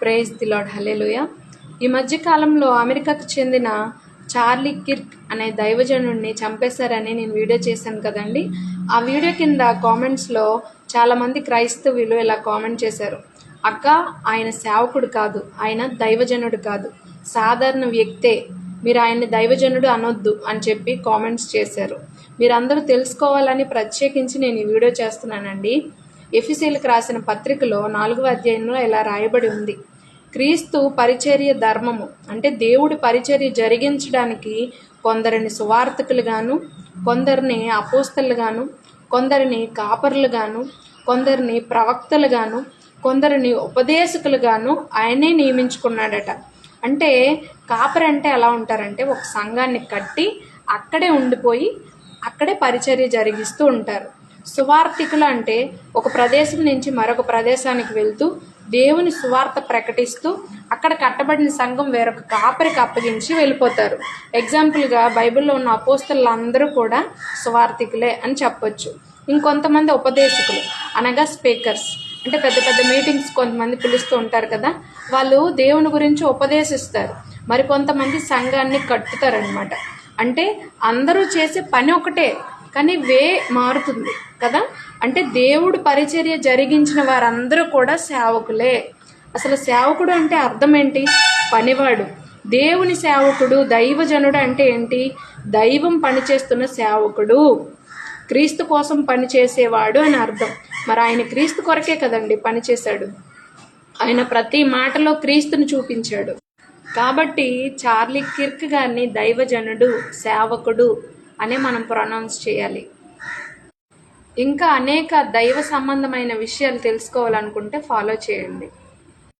Praise the lord, హల్లెలూయా. ఈ మధ్య కాలంలో అమెరికాకు చెందిన చార్లీ కిర్క్ అనే దైవజనుడిని చంపేశారని నేను వీడియో చేశాను కదండి. ఆ వీడియో కింద కామెంట్స్లో చాలామంది క్రైస్తవులు ఇలా కామెంట్ చేశారు, అక్క ఆయన సేవకుడు కాదు, ఆయన దైవజనుడు కాదు, సాధారణ వ్యక్తే, మీరు ఆయన్ని దైవజనుడు అనొద్దు అని చెప్పి కామెంట్స్ చేశారు. మీరందరూ తెలుసుకోవాలని ప్రత్యేకించి నేను ఈ వీడియో చేస్తున్నానండి. ఎఫెసీయులకు రాసిన పత్రికలో 4వ అధ్యాయంలో ఇలా రాయబడి ఉంది, క్రీస్తు పరిచర్య ధర్మము అంటే దేవుడి పరిచర్య జరిగించడానికి కొందరిని సువార్తికులుగాను, కొందరిని అపోస్తలుగాను, కొందరిని కాపరులుగాను, కొందరిని ప్రవక్తలుగాను, కొందరిని ఉపదేశకులుగాను ఆయనే నియమించుకున్నాడట. అంటే కాపరి అంటే ఎలా ఉంటారంటే ఒక సంఘాన్ని కట్టి అక్కడే ఉండిపోయి అక్కడే పరిచర్య జరిగిస్తూ ఉంటారు. సువార్తికులు అంటే ఒక ప్రదేశం నుంచి మరొక ప్రదేశానికి వెళ్తూ దేవుని సువార్త ప్రకటిస్తూ అక్కడ కట్టబడిన సంఘం వేరొక కాపరికి అప్పగించి వెళ్ళిపోతారు. ఎగ్జాంపుల్గా బైబిల్లో ఉన్న అపోస్తలులందరూ కూడా సువార్తికులే అని చెప్పొచ్చు. ఇంకొంతమంది ఉపదేశకులు అనగా స్పీకర్స్, అంటే పెద్ద పెద్ద మీటింగ్స్ కొంతమంది పిలుస్తూ ఉంటారు కదా, వాళ్ళు దేవుని గురించి ఉపదేశిస్తారు. మరి కొంతమంది సంఘాన్ని కట్టుతారనమాట. అంటే అందరూ చేసే పని ఒకటే కానీ వే మారుతుంది కదా. అంటే దేవుడు పరిచర్య జరిగించిన వారందరూ కూడా సేవకులే. అసలు సేవకుడు అంటే అర్థం ఏంటి? పనివాడు. దేవుని సేవకుడు, దైవజనుడు అంటే ఏంటి? దైవం పనిచేస్తున్న సేవకుడు, క్రీస్తు కోసం పనిచేసేవాడు అని అర్థం. మరి ఆయన క్రీస్తు కొరకే కదండి పనిచేశాడు. ఆయన ప్రతి మాటలో క్రీస్తుని చూపించాడు. కాబట్టి చార్లీ కిర్క్ గారిని దైవజనుడు, సేవకుడు అనే మనం ప్రొనౌన్స్ చేయాలి. ఇంకా అనేక దైవ సంబంధమైన విషయాలు తెలుసుకోవాలనుకుంటే ఫాలో చేయండి.